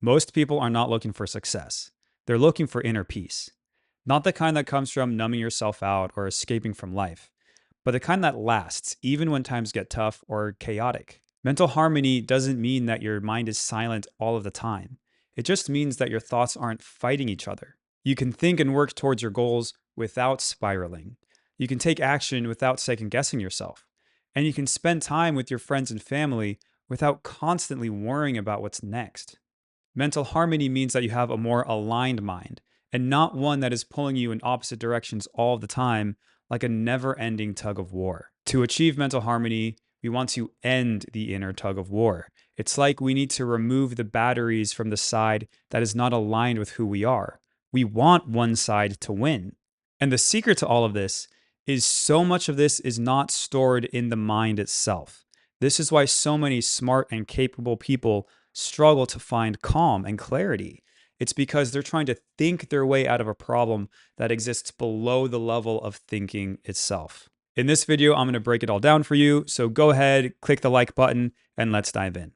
Most people are not looking for success. They're looking for inner peace. Not the kind that comes from numbing yourself out or escaping from life, but the kind that lasts even when times get tough or chaotic. Mental harmony doesn't mean that your mind is silent all of the time. It just means that your thoughts aren't fighting each other. You can think and work towards your goals without spiraling. You can take action without second guessing yourself. And you can spend time with your friends and family without constantly worrying about what's next. Mental harmony means that you have a more aligned mind and not one that is pulling you in opposite directions all the time, like a never ending tug of war. To achieve mental harmony, we want to end the inner tug of war. It's like we need to remove the batteries from the side that is not aligned with who we are. We want one side to win. And the secret to all of this is so much of this is not stored in the mind itself. This is why so many smart and capable people struggle to find calm and clarity. It's because they're trying to think their way out of a problem that exists below the level of thinking itself. In this video, I'm going to break it all down for you. So go ahead, click the like button, and let's dive in.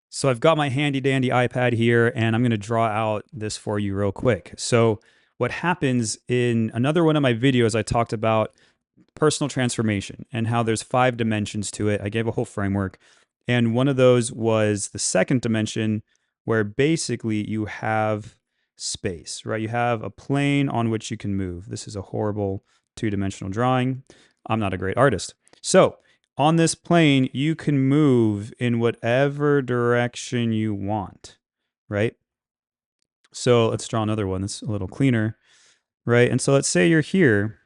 So I've got my handy dandy iPad here, and I'm going to draw out this for you real quick. So what happens in another one of my videos, I talked about personal transformation and how there's 5 dimensions to it. I gave a whole framework. And one of those was the second dimension, where basically you have space, right? You have a plane on which you can move. This is a horrible 2-dimensional drawing. I'm not a great artist. So on this plane, you can move in whatever direction you want, right? So let's draw another one that's a little cleaner, right? And so let's say you're here.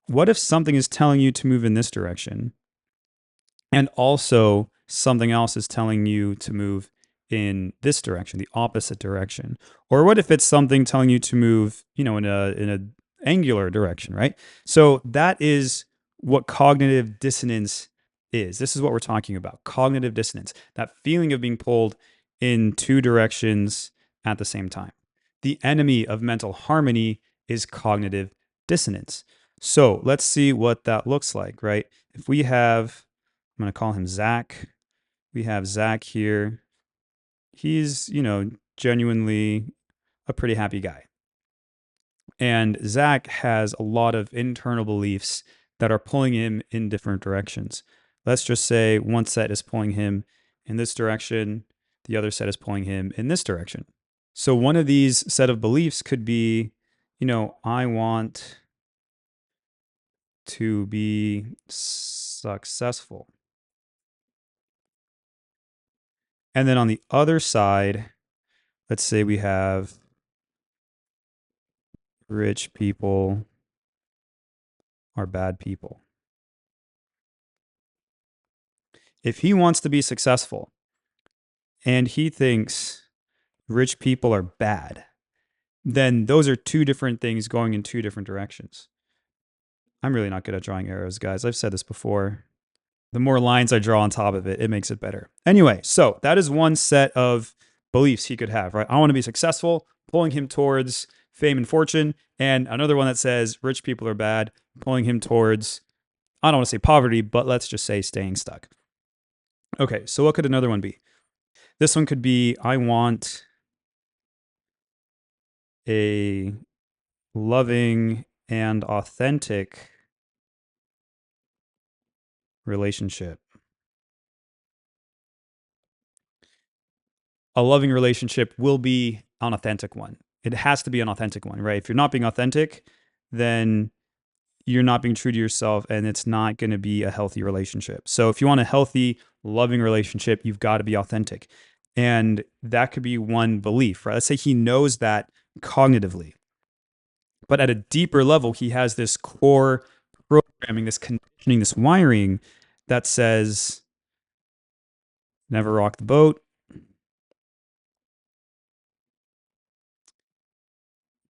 What if something is telling you to move in this direction? And also something else is telling you to move in this direction, the opposite direction. Or what if it's something telling you to move, in a angular direction, right? So that is what cognitive dissonance is. This is what we're talking about. Cognitive dissonance, that feeling of being pulled in 2 directions at the same time. The enemy of mental harmony is cognitive dissonance. So let's see what that looks like, right? If we have, I'm going to call him Zach. We have Zach here. He's, genuinely a pretty happy guy. And Zach has a lot of internal beliefs that are pulling him in different directions. Let's just say one set is pulling him in this direction, the other set is pulling him in this direction. So one of these set of beliefs could be, I want to be successful. And then on the other side, let's say we have rich people are bad people. If he wants to be successful and he thinks rich people are bad, then those are 2 different things going in 2 different directions. I'm really not good at drawing arrows, guys. I've said this before. The more lines I draw on top of it, it makes it better. Anyway, so that is one set of beliefs he could have, right? I want to be successful, pulling him towards fame and fortune. And another one that says rich people are bad, pulling him towards, I don't want to say poverty, but let's just say staying stuck. Okay, so what could another one be? This one could be, I want a loving and authentic relationship. A loving relationship will be an authentic one. It has to be an authentic one, right? If you're not being authentic, then you're not being true to yourself and it's not going to be a healthy relationship. So if you want a healthy, loving relationship, you've got to be authentic. And that could be one belief, right? Let's say he knows that cognitively, but at a deeper level, he has this core programming, this conditioning, this wiring that says, never rock the boat.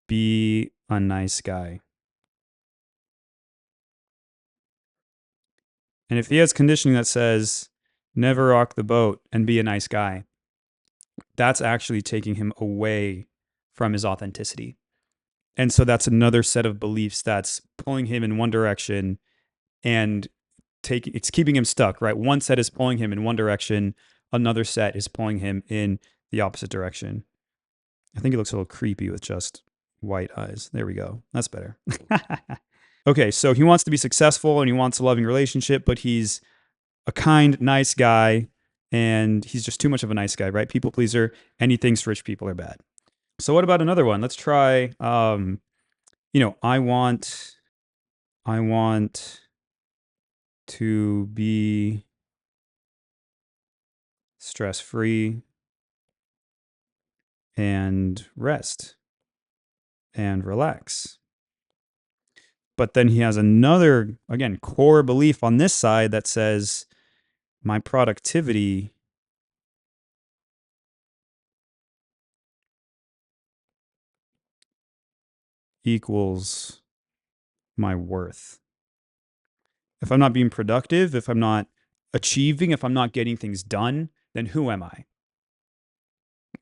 Be a nice guy. And if he has conditioning that says, never rock the boat and be a nice guy, that's actually taking him away from his authenticity. And so that's another set of beliefs that's pulling him in one direction and it's keeping him stuck, right? One set is pulling him in one direction, another set is pulling him in the opposite direction. I think he looks a little creepy with just white eyes. There we go. That's better. Okay, so he wants to be successful and he wants a loving relationship, but he's a kind, nice guy, and he's just too much of a nice guy, right? People pleaser, and he thinks rich people are bad. So what about another one? Let's try. I want to be stress free and rest and relax. But then he has another, again, core belief on this side that says my productivity equals my worth. If I'm not being productive, if I'm not achieving, if I'm not getting things done, then who am I?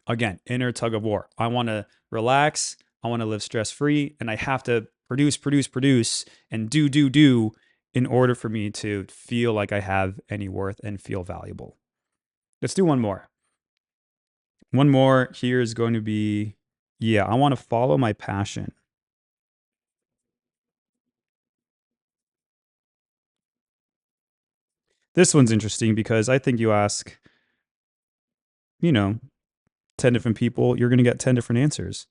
Again, inner tug of war. I want to relax. I want to live stress free. And I have to produce, and do in order for me to feel like I have any worth and feel valuable. Let's do one more. One more here is going to be, I want to follow my passion. This one's interesting because I think you ask, you know, 10 different people, you're going to get 10 different answers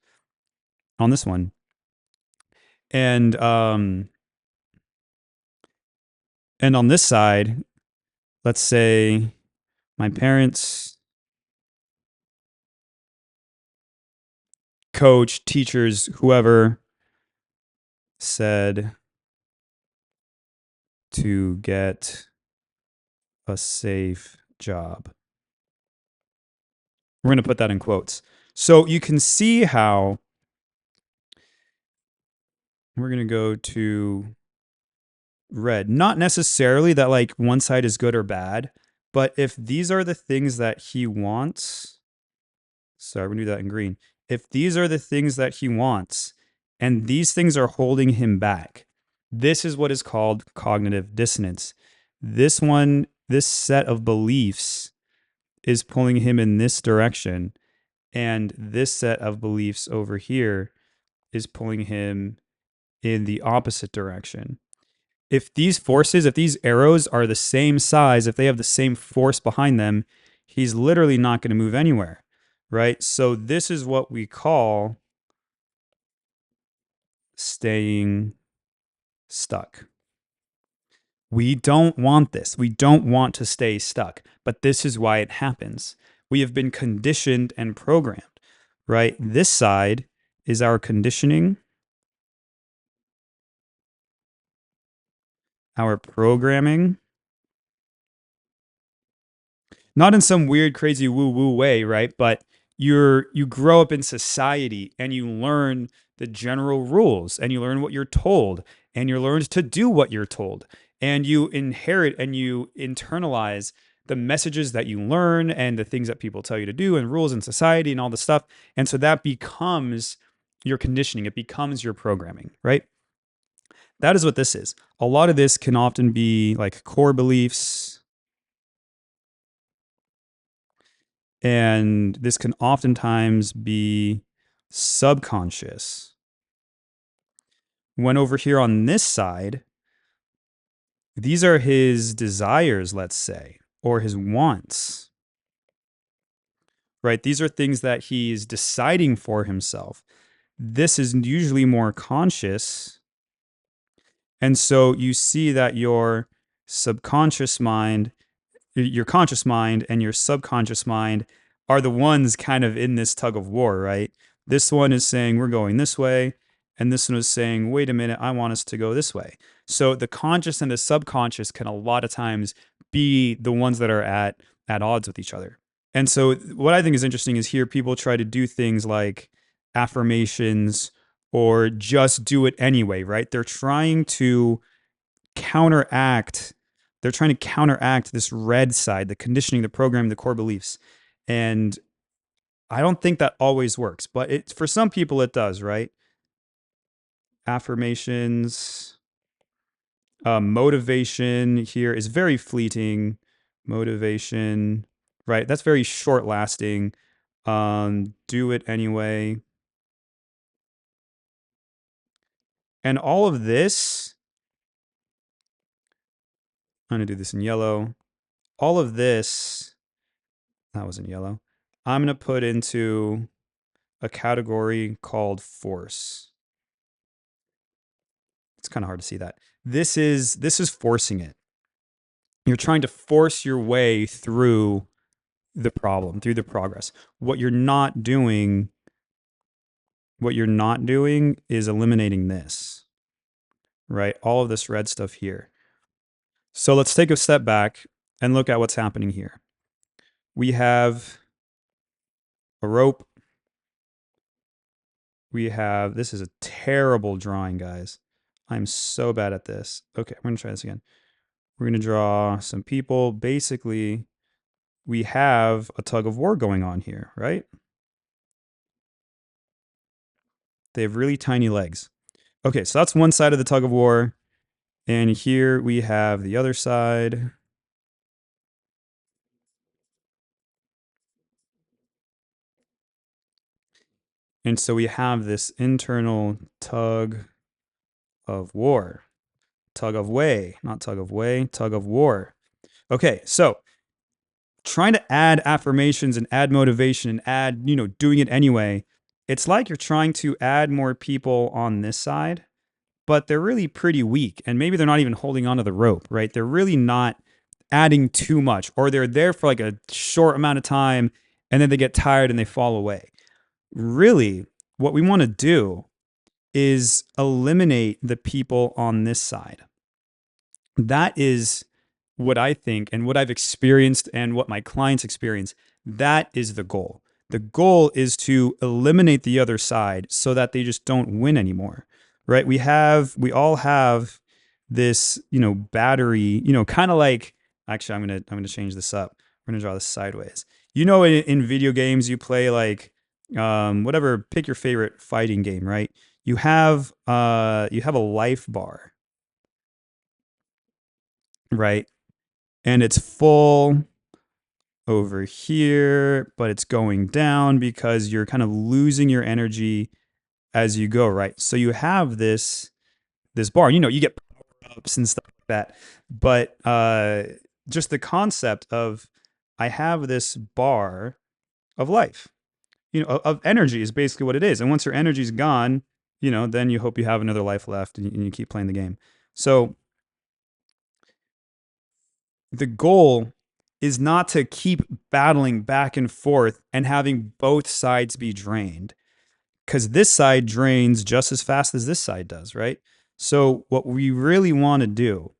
on this one. And on this side, let's say my parents, coach, teachers, whoever said to get a safe job. We're going to put that in quotes. So you can see how we're going to go to red. Not necessarily that like one side is good or bad, but if these are the things that he wants, sorry, we're going to do that in green. If these are the things that he wants and these things are holding him back, this is what is called cognitive dissonance. This set of beliefs is pulling him in this direction, and this set of beliefs over here is pulling him in the opposite direction. If these forces, if these arrows are the same size, if they have the same force behind them, he's literally not going to move anywhere, right? So this is what we call staying stuck. We don't want this. We don't want to stay stuck, but this is why it happens. We have been conditioned and programmed, right? This side is our conditioning, our programming, not in some weird, crazy woo-woo way, right? But you grow up in society and you learn the general rules and you learn what you're told and you're learned to do what you're told. And you inherit and you internalize the messages that you learn and the things that people tell you to do and rules in society and all this stuff. And so that becomes your conditioning. It becomes your programming, right? That is what this is. A lot of this can often be like core beliefs, and this can oftentimes be subconscious. When over here on this side, these are his desires, let's say, or his wants, right? These are things that he's deciding for himself. This is usually more conscious. And so you see that your subconscious mind, your conscious mind and your subconscious mind are the ones kind of in this tug of war, right? This one is saying we're going this way, and this one is saying, wait a minute, I want us to go this way. So the conscious and the subconscious can a lot of times be the ones that are at odds with each other. And so what I think is interesting is here people try to do things like affirmations or just do it anyway, right? They're trying to counteract this red side, the conditioning, the programming, the core beliefs. And I don't think that always works, but for some people it does, right? Affirmations, motivation here is very fleeting. Motivation, right? That's very short lasting. Do it anyway. And all of this, I'm going to do this in yellow. All of this, that was in yellow. I'm going to put into a category called force. It's kind of hard to see that. This is forcing it. You're trying to force your way through the problem, through the progress. What you're not doing is eliminating this, right? All of this red stuff here. So let's take a step back and look at what's happening here. We have a rope. We have, this is a terrible drawing, guys. I'm so bad at this. Okay, we're gonna try this again. We're gonna draw some people. Basically, we have a tug of war going on here, right? They have really tiny legs. Okay, so that's one side of the tug of war. And here we have the other side. And so we have this internal tug of war. Tug of way, not tug of way, tug of war. Okay, so trying to add affirmations and add motivation and add, doing it anyway. It's like you're trying to add more people on this side, but they're really pretty weak. And maybe they're not even holding onto the rope, right? They're really not adding too much, or they're there for like a short amount of time and then they get tired and they fall away. Really, what we want to do is eliminate the people on this side. That is what I think and what I've experienced and what my clients experience. That is the goal. The goal is to eliminate the other side so that they just don't win anymore, right? We all have this, battery, kind of like, actually, I'm going to change this up. We're going to draw this sideways. In video games, you play like, whatever, pick your favorite fighting game, right? You have a life bar, right? And it's full over here, but it's going down because you're kind of losing your energy as you go, right? So you have this bar, you get power-ups and stuff like that. But just the concept of I have this bar of life, of energy is basically what it is. And once your energy's gone, then you hope you have another life left and you keep playing the game. So the goal is not to keep battling back and forth and having both sides be drained, because this side drains just as fast as this side does, right? So what we really want to do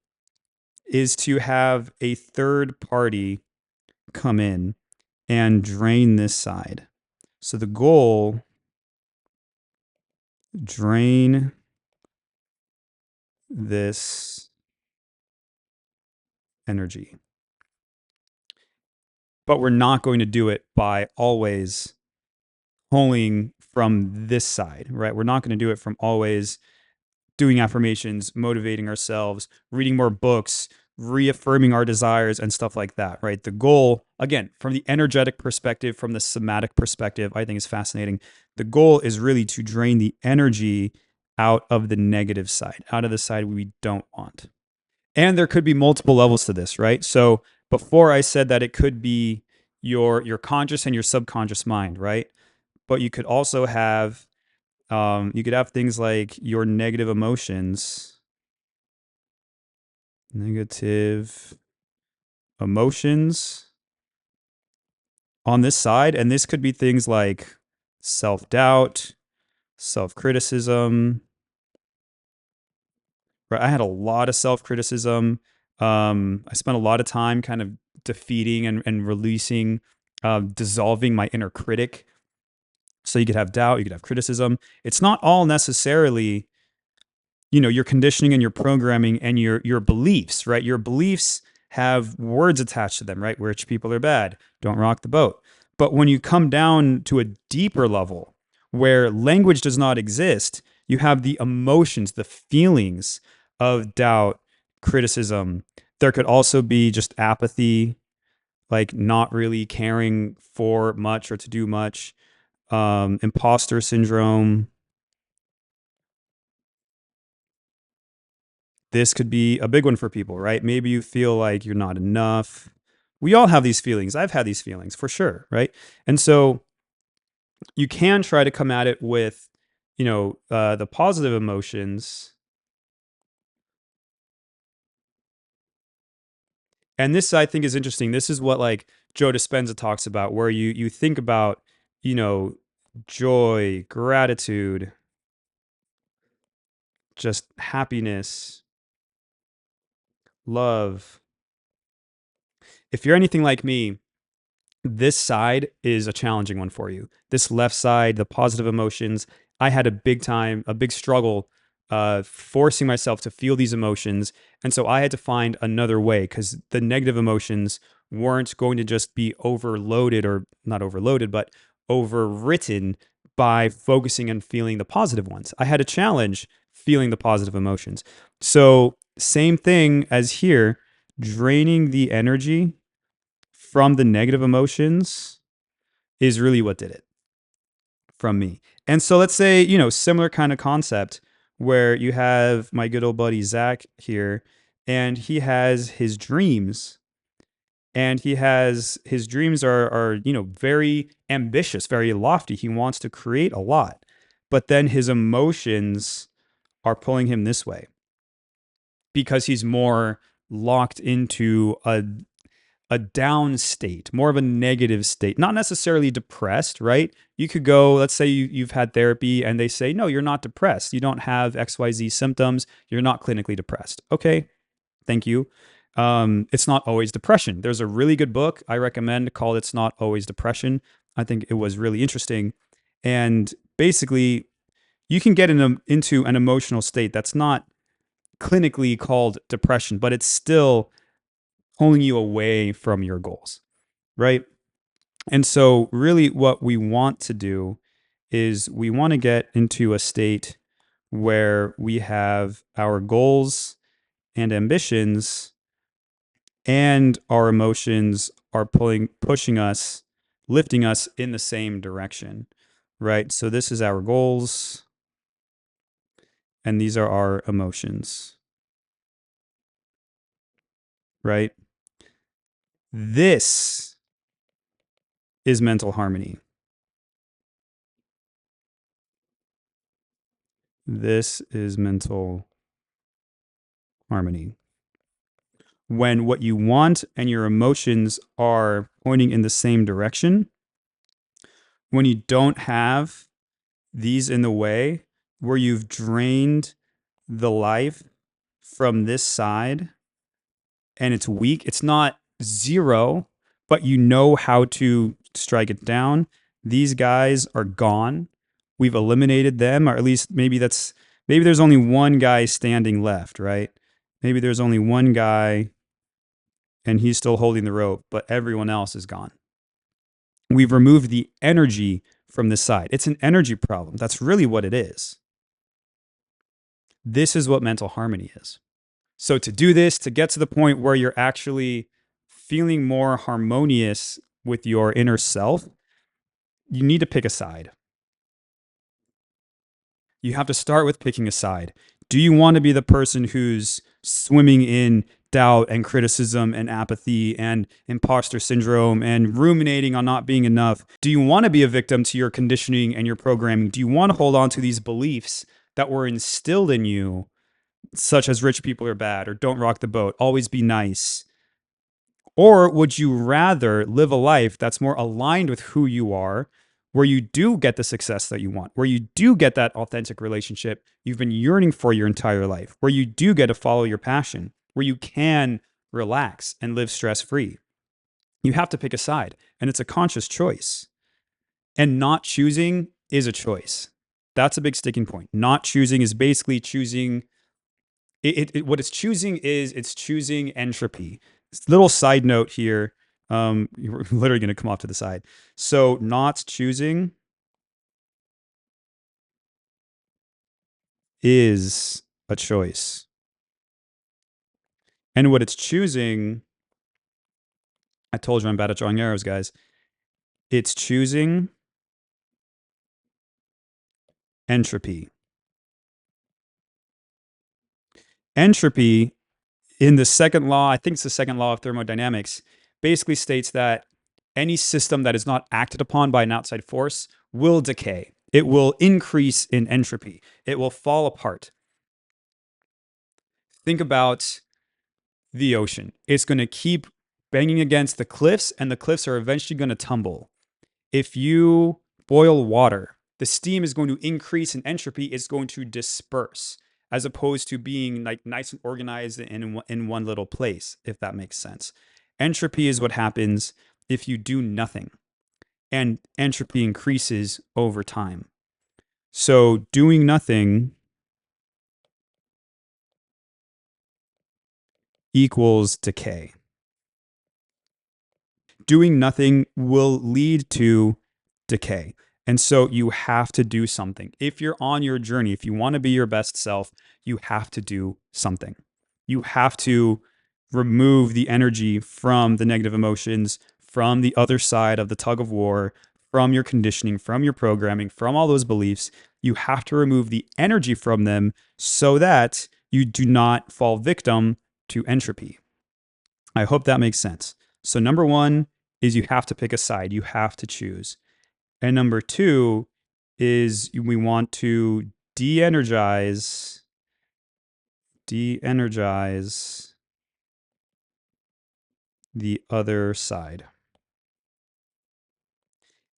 is to have a third party come in and drain this side. So the goal, drain this energy. But we're not going to do it by always pulling from this side, right? We're not going to do it from always doing affirmations, motivating ourselves, reading more books, reaffirming our desires and stuff like that, right? The goal, again, from the energetic perspective, from the somatic perspective, I think is fascinating. The goal is really to drain the energy out of the negative side, out of the side we don't want. And there could be multiple levels to this, right? So before I said that it could be your conscious and your subconscious mind, right? But you could also have things like your negative emotions, on this side. And this could be things like self-doubt, self-criticism, right? I had a lot of self-criticism. I spent a lot of time kind of defeating and releasing, dissolving my inner critic. So you could have doubt, you could have criticism. It's not all necessarily, your conditioning and your programming and your beliefs, right? Your beliefs have words attached to them, right? Rich people are bad. Don't rock the boat. But when you come down to a deeper level where language does not exist, you have the emotions, the feelings of doubt, criticism. There could also be just apathy, like not really caring for much or to do much, imposter syndrome. This could be a big one for people, right? Maybe you feel like you're not enough. We all have these feelings. I've had these feelings for sure, right? And so you can try to come at it with, the positive emotions. And this I think is interesting. This is what like Joe Dispenza talks about, where you think about, you know, joy, gratitude, just happiness, love. If you're anything like me, this side is a challenging one for you. This left side, the positive emotions, I had a big struggle forcing myself to feel these emotions. And so I had to find another way because the negative emotions weren't going to just be overloaded, or not overloaded, but overwritten by focusing on feeling the positive ones. I had a challenge feeling the positive emotions. So, same thing as here, draining the energy from the negative emotions is really what did it from me. And so let's say, similar kind of concept where you have my good old buddy Zach here, and he has his dreams, and his dreams are, very ambitious, very lofty. He wants to create a lot, but then his emotions are pulling him this way because he's more locked into a down state, more of a negative state, not necessarily depressed, right? You could go, let's say you've had therapy and they say, no, you're not depressed. You don't have XYZ symptoms. You're not clinically depressed. Okay, thank you. It's not always depression. There's a really good book I recommend called It's Not Always Depression. I think it was really interesting. And basically, you can get into an emotional state that's not clinically called depression, but it's still pulling you away from your goals, right? And so, really, what we want to do is we want to get into a state where we have our goals and ambitions and our emotions are pushing us, lifting us in the same direction, right? So, this is our goals and these are our emotions, right? This is mental harmony. This is mental harmony. When what you want and your emotions are pointing in the same direction, when you don't have these in the way, where you've drained the life from this side and it's weak, it's not zero, but you know how to strike it down. These guys are gone. We've eliminated them, or at least maybe there's only one guy standing left, right? Maybe there's only one guy and he's still holding the rope, but everyone else is gone. We've removed the energy from the side. It's an energy problem. That's really what it is. This is what mental harmony is. So to do this, to get to the point where you're actually feeling more harmonious with your inner self, you need to pick a side. You have to start with picking a side. Do you want to be the person who's swimming in doubt and criticism and apathy and imposter syndrome and ruminating on not being enough? Do you want to be a victim to your conditioning and your programming? Do you want to hold on to these beliefs that were instilled in you, such as rich people are bad or don't rock the boat, always be nice? Or would you rather live a life that's more aligned with who you are, where you do get the success that you want, where you do get that authentic relationship you've been yearning for your entire life, where you do get to follow your passion, where you can relax and live stress free? You have to pick a side, and it's a conscious choice. And not choosing is a choice. That's a big sticking point. Not choosing is basically choosing what it's choosing is it's choosing entropy. Little side note here. You're literally going to come off to the side. So not choosing is a choice. And what it's choosing I told you I'm bad at drawing arrows, guys. It's choosing entropy. Entropy in the second law, I think it's the second law of thermodynamics, basically states that any system that is not acted upon by an outside force will decay. It will increase in entropy. It will fall apart. Think about the ocean. It's going to keep banging against the cliffs, and the cliffs are eventually going to tumble. If you boil water, the steam is going to increase in entropy. It's going to disperse as opposed to being like nice and organized in one little place, if that makes sense. Entropy is what happens if you do nothing, and entropy increases over time. So doing nothing equals decay. Doing nothing will lead to decay. And so you have to do something. If you're on your journey, if you want to be your best self, you have to do something. You have to remove the energy from the negative emotions, from the other side of the tug of war, from your conditioning, from your programming, from all those beliefs. You have to remove the energy from them so that you do not fall victim to entropy. I hope that makes sense. So, number one is you have to pick a side, you have to choose. And number two is we want to de-energize the other side.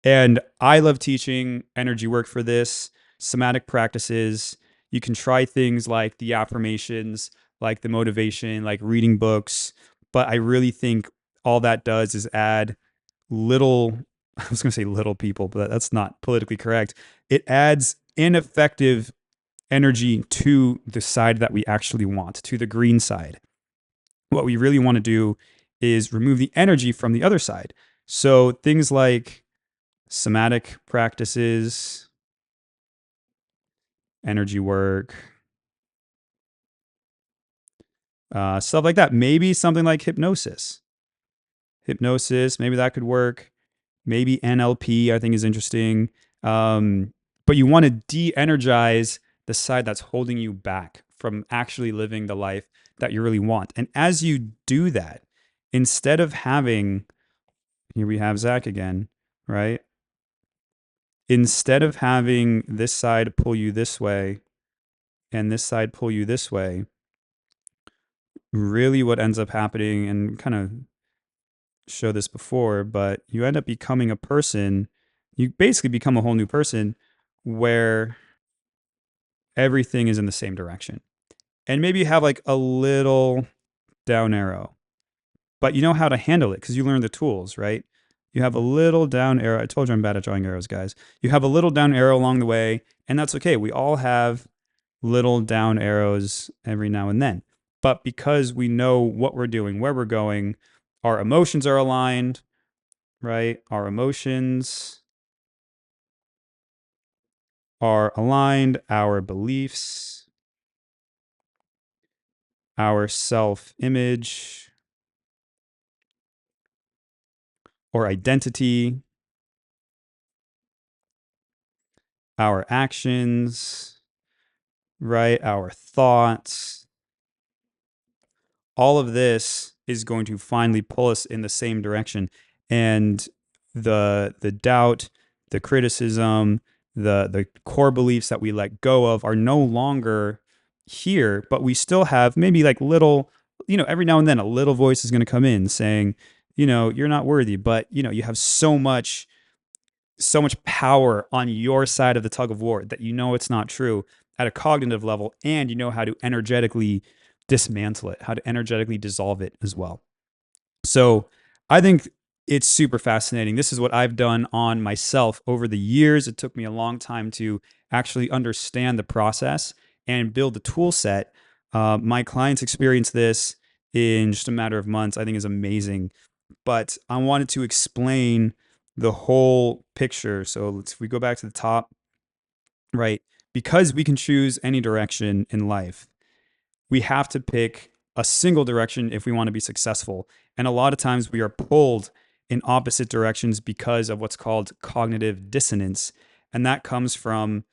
And I love teaching energy work for this, somatic practices. You can try things like the affirmations, like the motivation, like reading books. But I really think all that does is add little, I was going to say little people, but that's not politically correct. It adds ineffective energy to the side that we actually want, to the green side. What we really want to do is remove the energy from the other side. So things like somatic practices, energy work, stuff like that. Maybe something like hypnosis. Maybe that could work. Maybe NLP, I think, is interesting. But you want to de-energize the side that's holding you back from actually living the life that you really want. And as you do that, instead of having, here we have Zach again, right? Instead of having this side pull you this way and this side pull you this way, really what ends up happening, and kind of show this before, but you end up becoming a person, you basically become a whole new person where everything is in the same direction. And maybe you have like a little down arrow, but you know how to handle it because you learn the tools, right? You have a little down arrow. I told you I'm bad at drawing arrows, guys. You have a little down arrow along the way, and that's okay. We all have little down arrows every now and then. But because we know what we're doing, where we're going, our emotions are aligned, right? Our emotions are aligned, our beliefs, our self image or identity, our actions, right? Our thoughts. All of this is going to finally pull us in the same direction. And the doubt, the criticism, the core beliefs that we let go of are no longer here, but we still have maybe like little, every now and then a little voice is going to come in saying, you're not worthy, but you have so much power on your side of the tug of war that it's not true at a cognitive level, and you know how to energetically dismantle it, how to energetically dissolve it as well. So I think it's super fascinating. This is what I've done on myself over the years. It took me a long time to actually understand the process and build the tool set. My clients experience this in just a matter of months. I think is amazing. But I wanted to explain the whole picture. So if we go back to the top, right? Because we can choose any direction in life, we have to pick a single direction if we want to be successful. And a lot of times we are pulled in opposite directions because of what's called cognitive dissonance. And that comes from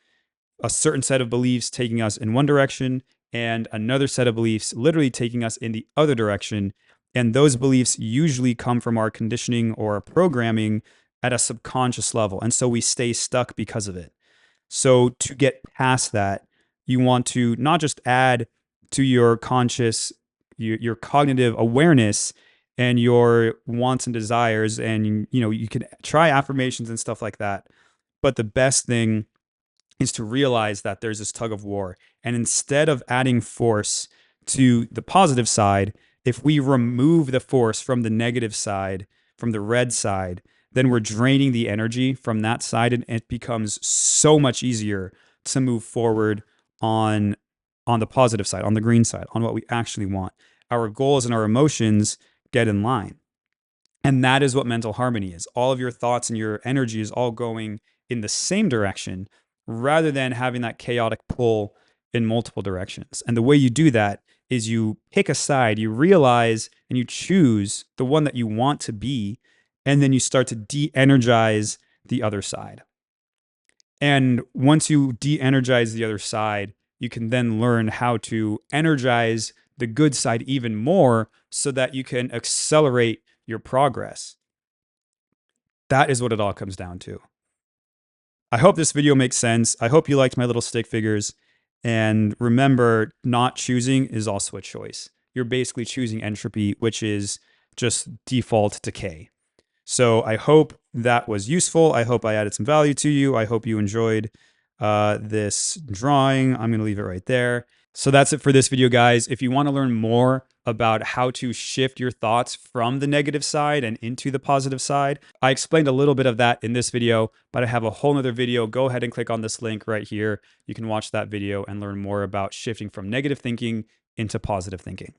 a certain set of beliefs taking us in one direction and another set of beliefs literally taking us in the other direction. And those beliefs usually come from our conditioning or programming at a subconscious level. And so we stay stuck because of it. So to get past that, you want to not just add to your conscious, your cognitive awareness and your wants and desires, and you can try affirmations and stuff like that. But the best thing is to realize that there's this tug of war. And instead of adding force to the positive side, if we remove the force from the negative side, from the red side, then we're draining the energy from that side, and it becomes so much easier to move forward on the positive side, on the green side, on what we actually want. Our goals and our emotions get in line. And that is what mental harmony is. All of your thoughts and your energy is all going in the same direction rather than having that chaotic pull in multiple directions. And the way you do that is you pick a side, you realize and you choose the one that you want to be, and then you start to de-energize the other side. And once you de-energize the other side, you can then learn how to energize the good side even more so that you can accelerate your progress. That is what it all comes down to. I hope this video makes sense. I hope you liked my little stick figures. And remember, not choosing is also a choice. You're basically choosing entropy, which is just default decay. So I hope that was useful. I hope I added some value to you. I hope you enjoyed this drawing. I'm going to leave it right there. So that's it for this video, guys. If you want to learn more about how to shift your thoughts from the negative side and into the positive side, I explained a little bit of that in this video, but I have a whole nother video. Go ahead and click on this link right here. You can watch that video and learn more about shifting from negative thinking into positive thinking.